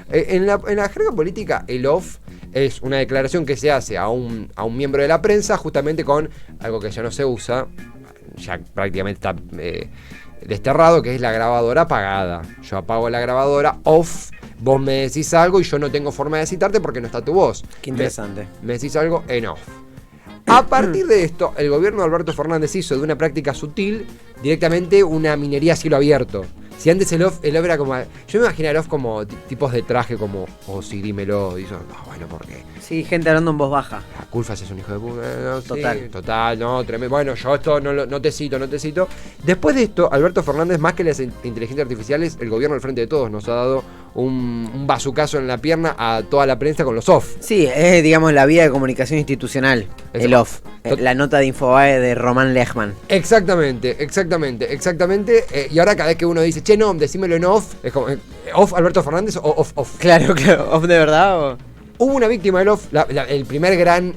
En la jerga política, el off es una declaración que se hace a un miembro de la prensa justamente con algo que ya no se usa, ya prácticamente está desterrado, que es la grabadora apagada. Yo apago la grabadora, off, vos me decís algo y yo no tengo forma de citarte porque no está tu voz. Qué interesante. Me decís algo en off. A partir de esto, el gobierno de Alberto Fernández hizo de una práctica sutil directamente una minería a cielo abierto. Si antes el off era como... Yo me imaginé el off como tipos de traje como... Oh, sí, dímelo. Y yo, no, bueno, ¿por qué? Sí, gente hablando en voz baja. Culfas es un hijo de puta. No, Total. Sí, total, no, tremendo. Bueno, yo esto no te cito. Después de esto, Alberto Fernández, más que las inteligencias artificiales, el gobierno al frente de todos nos ha dado un bazucazo en la pierna a toda la prensa con los off. Sí, es, digamos, la vía de comunicación institucional. Eso. El off. La nota de Infobae de Román Lechman. Exactamente. Y ahora cada vez que uno dice, che, no, decímelo en off, es como, ¿off Alberto Fernández o off? Claro, ¿off de verdad o...? Hubo una víctima del off, el primer gran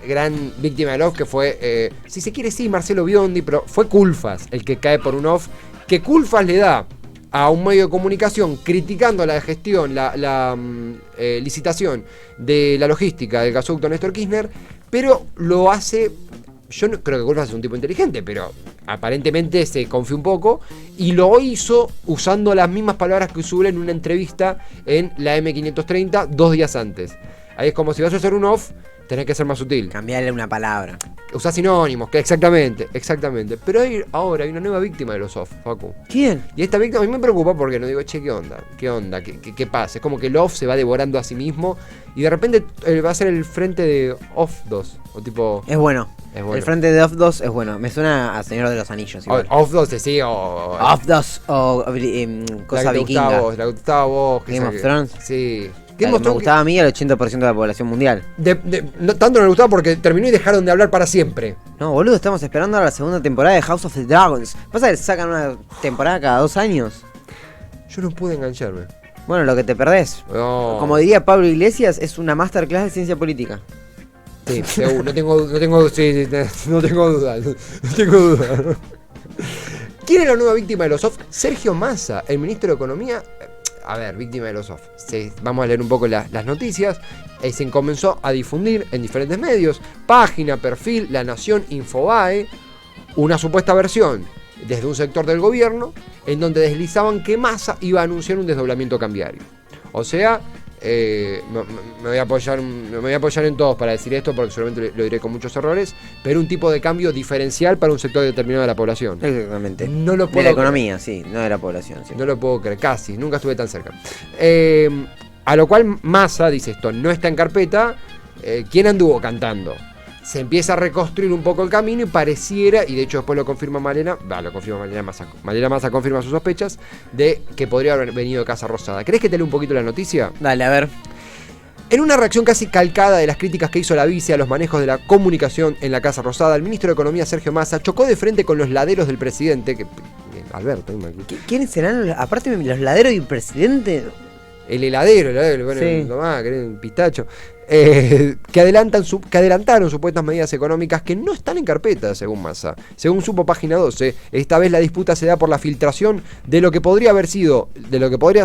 víctima del off que fue, si se quiere sí, Marcelo Biondi, pero fue Culfas el que cae por un off, que Culfas le da a un medio de comunicación criticando la gestión, la licitación de la logística del gasoducto Néstor Kirchner, pero lo hace... Yo no creo que Culfas es un tipo inteligente, pero aparentemente se confió un poco y lo hizo usando las mismas palabras que usó en una entrevista en la M530 2 días antes. Ahí es como si vas a hacer un off, tenés que ser más sutil. Cambiarle una palabra. Usás sinónimos, que exactamente. Pero ahora hay una nueva víctima de los off, Facu. ¿Quién? Y esta víctima a mí me preocupa porque no digo, che, ¿qué onda? ¿Qué pasa? Es como que el off se va devorando a sí mismo y de repente va a ser el frente de off 2. O tipo... Es bueno. Es bueno. El frente de Off 2 es bueno. Me suena a Señor de los Anillos. Off 2, sí, o... Off 2 o cosa vikinga. La que gustaba vos. Game of Thrones. Sí. Me gustaba a mí al 80% de la población mundial. Tanto no me gustaba porque terminó y dejaron de hablar para siempre. No, boludo, estamos esperando a la segunda temporada de House of the Dragons. ¿Pasa que sacan una temporada cada 2 años? Yo no pude engancharme. Bueno, lo que te perdés. No. Como diría Pablo Iglesias, es una masterclass de ciencia política. Sí, seguro, no tengo duda. ¿Quién es la nueva víctima de los off? Sergio Massa, el ministro de Economía. A ver, víctima de los off. Vamos a leer un poco las noticias. Se comenzó a difundir en diferentes medios. Página, perfil, La Nación, Infobae. Una supuesta versión desde un sector del gobierno en donde deslizaban que Massa iba a anunciar un desdoblamiento cambiario. O sea... me voy a apoyar en todos para decir esto porque seguramente lo diré con muchos errores, pero un tipo de cambio diferencial para un sector determinado de la población. Exactamente. No lo puedo de la economía, sí, no de la población. Sí. No lo puedo creer, casi, nunca estuve tan cerca. A lo cual Massa dice esto, no está en carpeta. ¿Quién anduvo cantando? Se empieza a reconstruir un poco el camino y pareciera, y de hecho después lo confirma Malena Massa. Malena Massa confirma sus sospechas de que podría haber venido de Casa Rosada. ¿Querés que te lea un poquito la noticia? Dale, a ver. En una reacción casi calcada de las críticas que hizo la vice a los manejos de la comunicación en la Casa Rosada, el ministro de Economía Sergio Massa chocó de frente con los laderos del presidente, Alberto. ¿Quiénes serán? Aparte los laderos del presidente. El heladero, bueno, sí. Tomás, un pistacho. Que adelantaron supuestas medidas económicas que no están en carpeta, según Massa. Según supo Página 12, esta vez la disputa se da por la filtración de lo que podría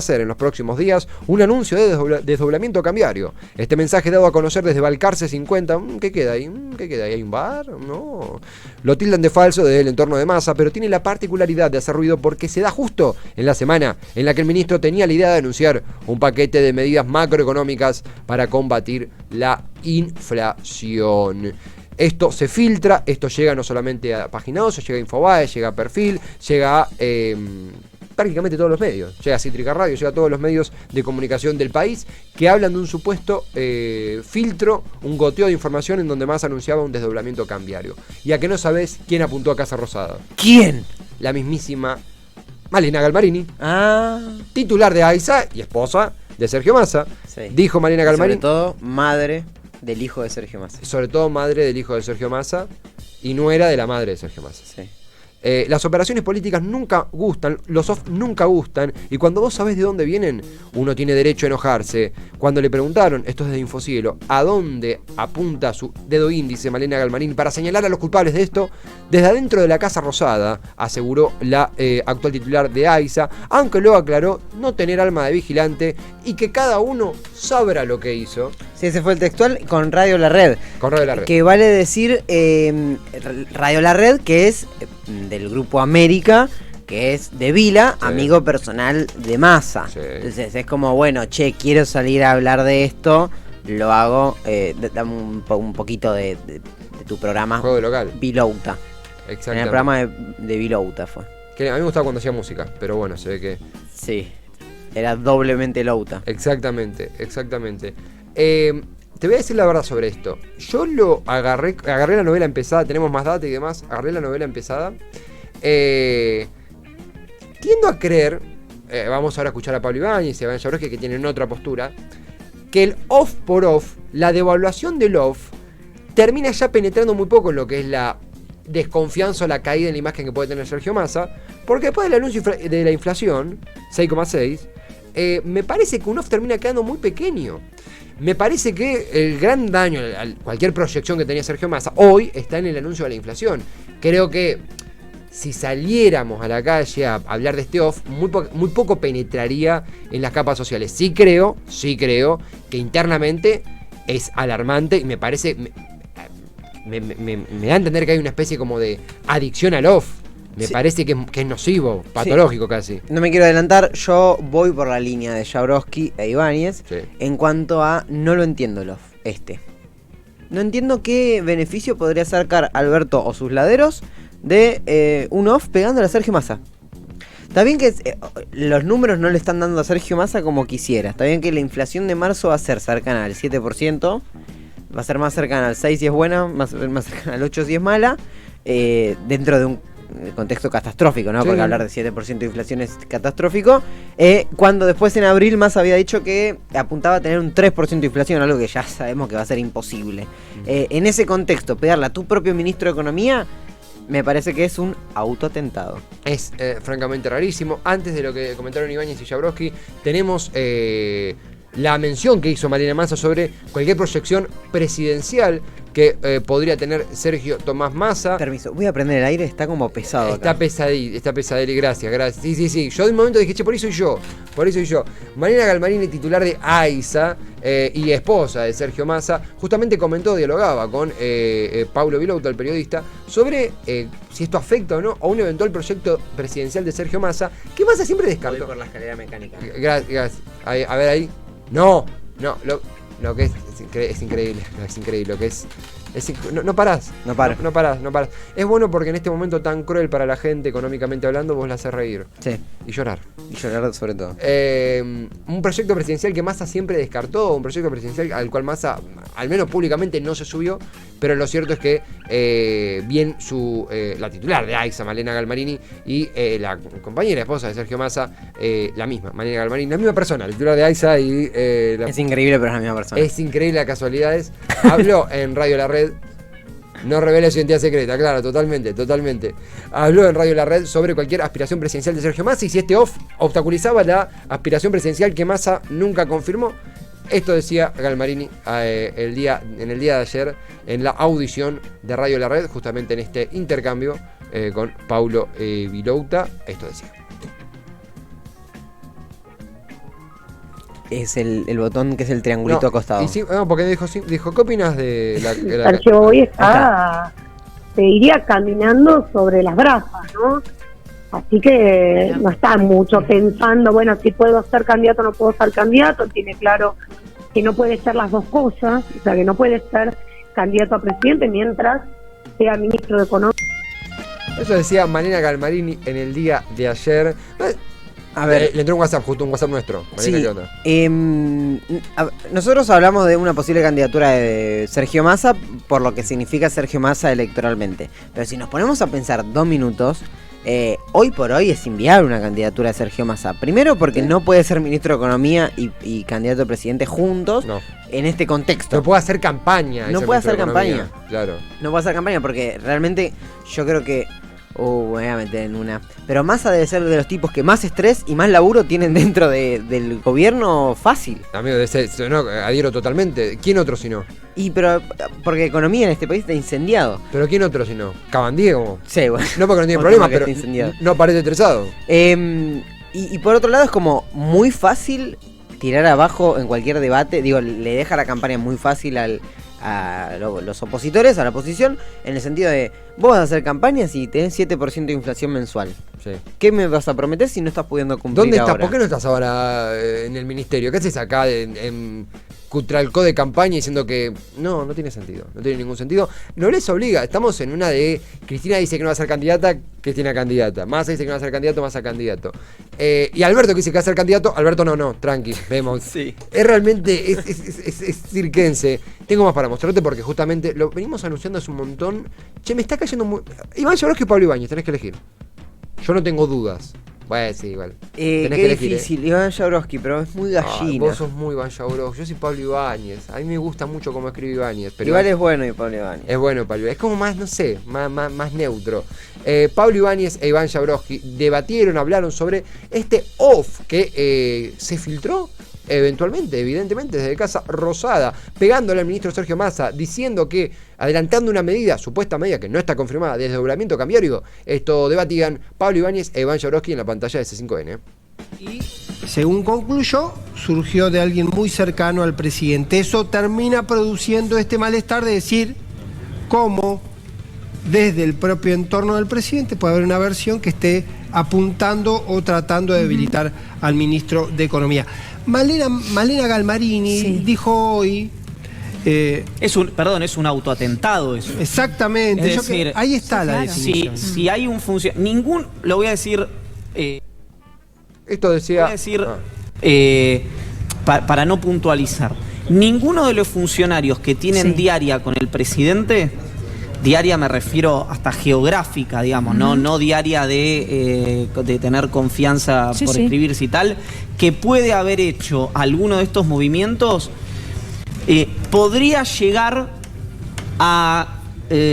ser en los próximos días un anuncio de desdoblamiento cambiario. Este mensaje dado a conocer desde Balcarce 50, ¿qué queda ahí? ¿Hay un bar? No. Lo tildan de falso desde el entorno de Massa, pero tiene la particularidad de hacer ruido porque se da justo en la semana en la que el ministro tenía la idea de anunciar un paquete de medidas macroeconómicas para combatir la inflación. Esto se filtra, esto llega no solamente a Página 12, llega a Infobae, llega a Perfil, llega a prácticamente todos los medios. Llega a Cítrica Radio, llega a todos los medios de comunicación del país que hablan de un supuesto filtro, un goteo de información en donde Massa anunciaba un desdoblamiento cambiario. Y a que no sabés quién apuntó a Casa Rosada. ¿Quién? La mismísima Malena Galmarini, titular de AISA y esposa de Sergio Massa. Sí. Dijo Malena Galmarini. Sobre todo madre del hijo de Sergio Massa. Sobre todo madre del hijo de Sergio Massa y nuera de la madre de Sergio Massa. Sí. Las operaciones políticas nunca gustan, los off nunca gustan, y cuando vos sabés de dónde vienen, uno tiene derecho a enojarse. Cuando le preguntaron, esto es de Infocielo, a dónde apunta su dedo índice Malena Galmarini para señalar a los culpables de esto, desde adentro de la Casa Rosada, aseguró la actual titular de AISA, aunque luego aclaró no tener alma de vigilante y que cada uno sabrá lo que hizo. Sí, ese fue el textual con Radio La Red. Con Radio La Red. Que vale decir Radio La Red, que es del Grupo América, que es de Vila, sí, amigo personal de Massa. Sí. Entonces es como, bueno, che, quiero salir a hablar de esto, lo hago, dame un poquito de tu programa. Juego local. Vilouta. Exactamente. En el programa de Vilouta fue. Que a mí me gustaba cuando hacía música, pero bueno, se ve que... Sí, era doblemente Louta. Exactamente. Te voy a decir la verdad sobre esto. Yo lo agarré la novela empezada, tenemos más data y demás, agarré la novela empezada. Tiendo a creer, vamos ahora a escuchar a Pablo Ibáñez y a Iván Jabrowski, que tienen otra postura, que el off por off, la devaluación del off, termina ya penetrando muy poco en lo que es la desconfianza o la caída en la imagen que puede tener Sergio Massa, porque después del anuncio de la inflación, 6,6, me parece que un off termina quedando muy pequeño. Me parece que el gran daño a cualquier proyección que tenía Sergio Massa hoy está en el anuncio de la inflación. Creo que si saliéramos a la calle a hablar de este off, muy poco penetraría en las capas sociales. Sí creo que internamente es alarmante y me parece... Me da a entender que hay una especie como de adicción al off. Me parece que es nocivo, patológico casi. No me quiero adelantar, yo voy por la línea de Jabrowski e Ibáñez en cuanto a no lo entiendo el off, No entiendo qué beneficio podría sacar Alberto o sus laderos de un off pegándole a Sergio Massa. Está bien que los números no le están dando a Sergio Massa como quisiera. Está bien que la inflación de marzo va a ser cercana al 7%. Va a ser más cercana al 6 si es buena, más cercana al 8 si es mala. Dentro de un contexto catastrófico, ¿no? Sí. Porque hablar de 7% de inflación es catastrófico. Cuando después en abril Massa había dicho que apuntaba a tener un 3% de inflación, algo que ya sabemos que va a ser imposible. En ese contexto, pegarle a tu propio ministro de Economía me parece que es un autoatentado. Es francamente rarísimo. Antes de lo que comentaron Ibáñez y Jabrowski, tenemos la mención que hizo Malena Massa sobre cualquier proyección presidencial que podría tener Sergio Tomás Massa. Permiso, voy a prender el aire, está como pesado. Está pesadito, gracias. Sí. Yo de un momento dije, che, por eso soy yo. Malena Galmarini, titular de AISA y esposa de Sergio Massa, justamente dialogaba con Paulo Vilouta, el periodista, sobre si esto afecta o no a un eventual proyecto presidencial de Sergio Massa, que Massa siempre descartó. Voy por la escalera mecánica. Gracias. A ver ahí. No, lo que es increíble, lo que es no parás. No parás. Es bueno porque en este momento tan cruel para la gente, económicamente hablando, vos la haces reír. Sí. Y llorar. Sobre todo. Un proyecto presidencial que Massa siempre descartó, un proyecto presidencial al cual Massa, al menos públicamente, no se subió, pero lo cierto es que bien la titular de AISA, Malena Galmarini, y la compañera esposa de Sergio Massa, la misma, Malena Galmarini, la misma persona, la titular de AISA y... es increíble, pero es la misma persona. Es increíble las casualidades. Habló en Radio La Red. No revela su identidad secreta, claro, totalmente. Habló en Radio La Red sobre cualquier aspiración presidencial de Sergio Massa y si este off obstaculizaba la aspiración presidencial que Massa nunca confirmó. Esto decía Galmarini en el día de ayer en la audición de Radio La Red, justamente en este intercambio con Paulo Vilouta. Esto decía. Es el botón que es el triangulito acostado. Porque dijo, ¿qué opinas de la Sergio hoy está, te diría, caminando sobre las brasas, ¿no? Así que no está mucho pensando, bueno, si puedo ser candidato o no puedo ser candidato. Tiene claro que no puede ser las dos cosas, o sea, que no puede ser candidato a presidente mientras sea ministro de Economía. Eso decía Malena Galmarini en el día de ayer. A ver, le entró un WhatsApp nuestro. Malena, sí, nosotros hablamos de una posible candidatura de Sergio Massa por lo que significa Sergio Massa electoralmente. Pero si nos ponemos a pensar 2 minutos, hoy por hoy es inviable una candidatura de Sergio Massa. Primero porque no puede ser ministro de Economía y candidato a presidente juntos en este contexto. No puede hacer campaña. No puede hacer campaña. Claro. No puede hacer campaña porque realmente yo creo que Voy a meter en una. Pero Massa debe ser de los tipos que más estrés y más laburo tienen dentro del gobierno fácil. Amigo, no, adhiero totalmente. ¿Quién otro si no? Pero porque la economía en este país está incendiado. ¿Pero quién otro si no? ¿Cabandiego? Sí, bueno. No porque no tiene problemas, pero no parece estresado. Y por otro lado es como muy fácil tirar abajo en cualquier debate. Digo, le deja la campaña muy fácil a los opositores, a la oposición, en el sentido de, vos vas a hacer campañas y tenés 7% de inflación mensual. Sí. ¿Qué me vas a prometer si no estás pudiendo cumplir? ¿Dónde estás? Ahora? ¿Por qué no estás ahora en el ministerio? ¿Qué haces acá en Cutralcó de campaña diciendo que no tiene sentido? No tiene ningún sentido. No les obliga. Estamos en una de Cristina dice que no va a ser candidata, Cristina candidata. Massa dice que no va a ser candidato, Massa candidato. Y Alberto que dice que va a ser candidato, Alberto no, tranqui, vemos. Sí. Es realmente, es cirquense. Tengo más para mostrarte porque justamente lo venimos anunciando hace un montón. Che, me está cayendo muy... Iván Jabrowski y Pablo Ibáñez, tenés que elegir. Yo no tengo dudas. Bueno, sí, igual. Tenés que elegir, difícil, Iván Jabrowski, pero es muy gallina. Vos sos muy Iván Jabrowski, yo soy Pablo Ibáñez. A mí me gusta mucho cómo escribe Ibáñez. Pero igual es bueno Pablo Ibáñez. Es bueno Pablo Ibáñez. Es como más, no sé, más neutro. Pablo Ibáñez e Iván Jabrowski debatieron, hablaron sobre este off que se filtró eventualmente, evidentemente, desde Casa Rosada, pegándole al ministro Sergio Massa, diciendo que, adelantando una medida, supuesta medida que no está confirmada, de desdoblamiento cambiario. Esto debatían Pablo Ibáñez e Iván Jabrowski en la pantalla de C5N. Y según concluyó, surgió de alguien muy cercano al presidente. Eso termina produciendo este malestar de decir cómo desde el propio entorno del presidente puede haber una versión que esté apuntando o tratando de debilitar al ministro de Economía. Malena Galmarini dijo hoy... es un autoatentado eso. Exactamente. Es decir, ahí está la definición. Si hay un funcionario... Lo voy a decir... Esto decía... Voy a decir... para no puntualizar. Ninguno de los funcionarios que tienen diaria con el presidente... Diaria me refiero hasta geográfica, digamos, no diaria de tener confianza por escribirse y tal, que puede haber hecho alguno de estos movimientos, podría llegar a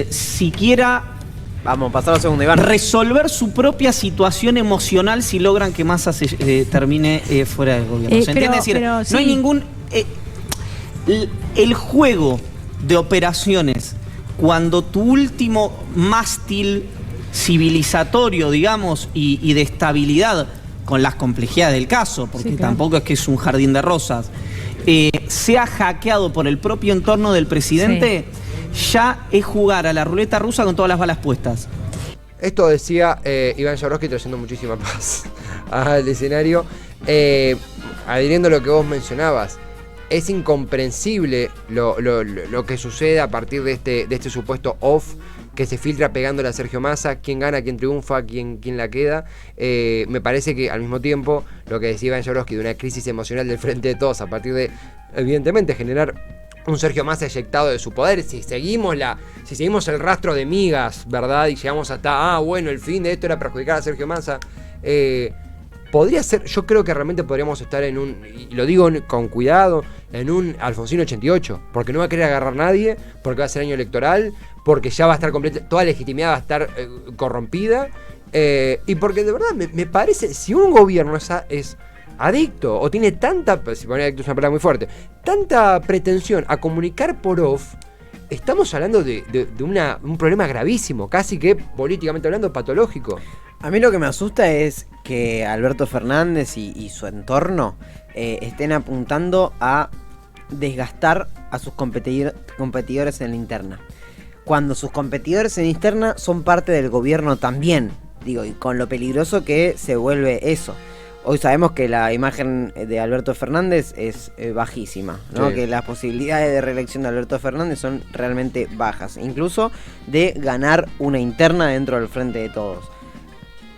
siquiera... Vamos, pasar al segundo, Iván. Resolver su propia situación emocional si logran que Massa se termine fuera del gobierno. ¿Se entiende? Es decir, no hay ningún... el juego de operaciones... Cuando tu último mástil civilizatorio, digamos, y de estabilidad, con las complejidades del caso, porque tampoco es que es un jardín de rosas, sea hackeado por el propio entorno del presidente, ya es jugar a la ruleta rusa con todas las balas puestas. Esto decía Iván Jabrowski trayendo muchísima paz al escenario. Adhiriendo a lo que vos mencionabas, es incomprensible lo que sucede a partir de este supuesto off que se filtra pegándole a Sergio Massa, quién gana, quién triunfa, quién la queda. Me parece que al mismo tiempo lo que decía Iván Jabrowski de una crisis emocional del Frente de Todos a partir de, evidentemente, generar un Sergio Massa eyectado de su poder. Si seguimos el rastro de migas, ¿verdad? Y llegamos hasta, bueno, el fin de esto era perjudicar a Sergio Massa. Podría ser, yo creo que realmente podríamos estar en un, y lo digo con cuidado, en un Alfonsín 88, porque no va a querer agarrar nadie, porque va a ser año electoral, porque ya va a estar completa, toda legitimidad va a estar corrompida, y porque de verdad me parece, si un gobierno es adicto, o tiene tanta, si poner adicto es una palabra muy fuerte, tanta pretensión a comunicar por off, estamos hablando de un problema gravísimo, casi que políticamente hablando patológico. A mí lo que me asusta es que Alberto Fernández y su entorno estén apuntando a desgastar a sus competidores en la interna. Cuando sus competidores en la interna son parte del gobierno también, digo, y con lo peligroso que se vuelve eso. Hoy sabemos que la imagen de Alberto Fernández es bajísima, ¿no? Sí. Que las posibilidades de reelección de Alberto Fernández son realmente bajas, incluso de ganar una interna dentro del Frente de Todos.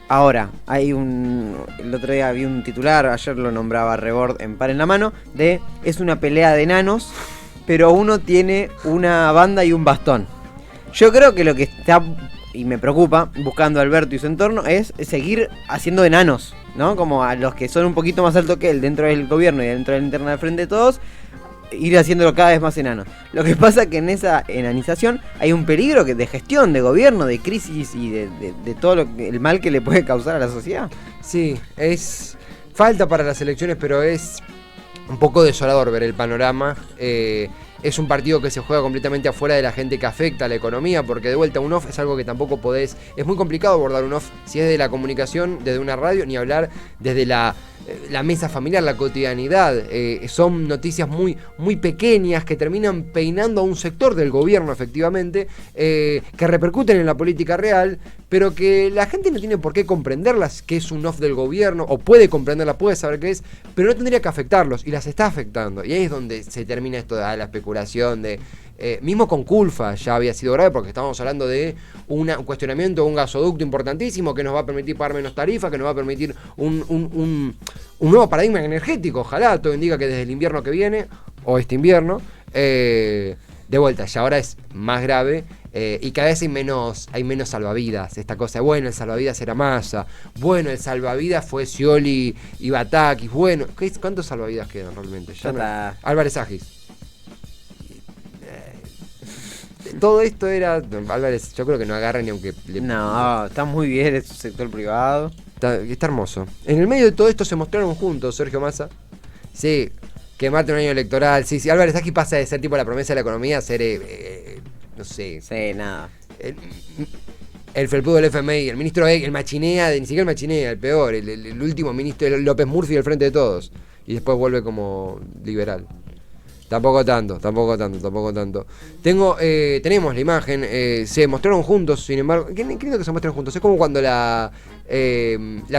Ahora, el otro día vi un titular, ayer lo nombraba Rebord en Par en la Mano, de es una pelea de enanos, pero uno tiene una banda y un bastón. Yo creo que lo que está, y me preocupa, buscando a Alberto y su entorno, es seguir haciendo enanos, ¿no? Como a los que son un poquito más altos que él dentro del gobierno y dentro de la interna del Frente de Todos, ir haciéndolo cada vez más enano. Lo que pasa que en esa enanización hay un peligro de gestión, de gobierno, de crisis y de todo el mal que le puede causar a la sociedad. Sí, falta para las elecciones, pero es un poco desolador ver el panorama. Es un partido que se juega completamente afuera de la gente que afecta a la economía, porque de vuelta un off es algo que tampoco podés... Es muy complicado abordar un off si es de la comunicación, desde una radio, ni hablar desde la mesa familiar, la cotidianidad. Son noticias muy, muy pequeñas que terminan peinando a un sector del gobierno, efectivamente, que repercuten en la política real, pero que la gente no tiene por qué comprenderlas, que es un off del gobierno, o puede comprenderla, puede saber qué es, pero no tendría que afectarlos, y las está afectando. Y ahí es donde se termina esto de la especulación de... mismo con Culfa ya había sido grave, porque estábamos hablando de un cuestionamiento de un gasoducto importantísimo que nos va a permitir pagar menos tarifas, que nos va a permitir un nuevo paradigma energético. Ojalá, todo indica que desde el invierno que viene, o este invierno, de vuelta, ya ahora es más grave. Y cada vez hay menos salvavidas. Esta cosa de, bueno, el salvavidas era Massa, bueno, el salvavidas fue Scioli y Batakis, bueno, ¿cuántos salvavidas quedan realmente? Ya no. Álvarez Agis. Todo esto era... Álvarez, yo creo que no agarra ni aunque... No, está muy bien el sector privado. Está hermoso. En el medio de todo esto se mostraron juntos Sergio Massa. Sí, quemarte un año electoral. Sí, Álvarez Agis pasa de ser tipo la promesa de la economía a ser... no sé. Sí, nada. El felpudo del FMI, el ministro el machinea, ni siquiera el machinea, el peor, el último ministro, el López Murphy del Frente de Todos. Y después vuelve como liberal. Tampoco tanto. Tenemos la imagen, se mostraron juntos, sin embargo, qué lindo que se muestren juntos. Es como cuando la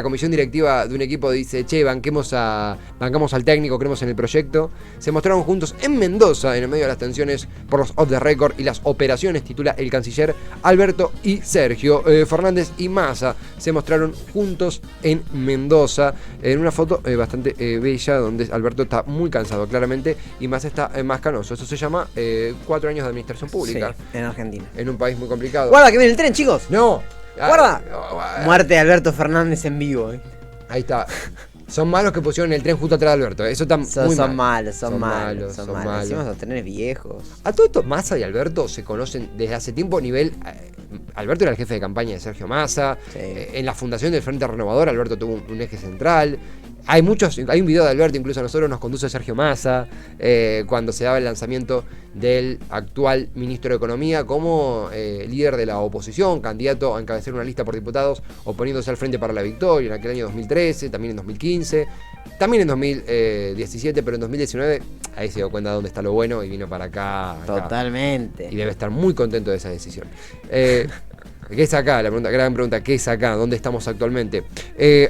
comisión directiva de un equipo dice, che, bancamos al técnico, creemos en el proyecto. Se mostraron juntos en Mendoza, en el medio de las tensiones por los off the record y las operaciones, titula el canciller Alberto y Sergio. Fernández y Massa se mostraron juntos en Mendoza, en una foto bastante bella, donde Alberto está muy cansado, claramente, y Massa está más canoso. Eso se llama 4 años de administración pública. Sí, en Argentina. En un país muy complicado. ¡Guarda que viene el tren, chicos! ¡No! ¡Guarda! Muerte de Alberto Fernández en vivo. Ahí está. Son malos que pusieron el tren justo atrás de Alberto. Eso está muy mal. Son malos. Decimos los trenes viejos. A todo esto, Massa y Alberto se conocen desde hace tiempo. Alberto era el jefe de campaña de Sergio Massa. Sí. En la fundación del Frente Renovador, Alberto tuvo un eje central. Hay un video de Alberto, incluso a nosotros nos conduce Sergio Massa, cuando se daba el lanzamiento del actual ministro de Economía como líder de la oposición, candidato a encabezar una lista por diputados, oponiéndose al Frente para la Victoria en aquel año 2013, también en 2015, también en 2017, pero en 2019 ahí se dio cuenta de dónde está lo bueno y vino para acá. Totalmente. Y debe estar muy contento de esa decisión. ¿Qué es acá? Gran pregunta, ¿qué es acá? ¿Dónde estamos actualmente?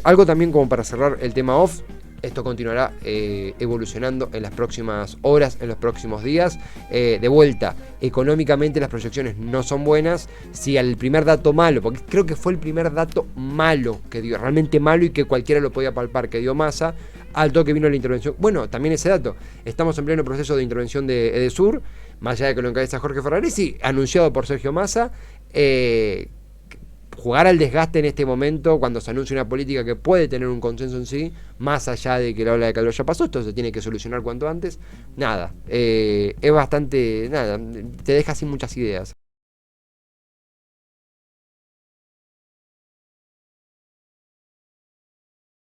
Algo también como para cerrar el tema off. Esto continuará evolucionando en las próximas horas, en los próximos días. De vuelta, económicamente las proyecciones no son buenas. Si al primer dato malo, porque creo que fue el primer dato malo que dio, realmente malo y que cualquiera lo podía palpar, que dio Massa, al toque vino la intervención. Bueno, también ese dato. Estamos en pleno proceso de intervención de Edesur, más allá de que lo encabeza Jorge Ferraresi, anunciado por Sergio Massa. Jugar al desgaste en este momento cuando se anuncia una política que puede tener un consenso en sí, más allá de que la ola de calor ya pasó, esto se tiene que solucionar cuanto antes. Es bastante, te deja sin muchas ideas.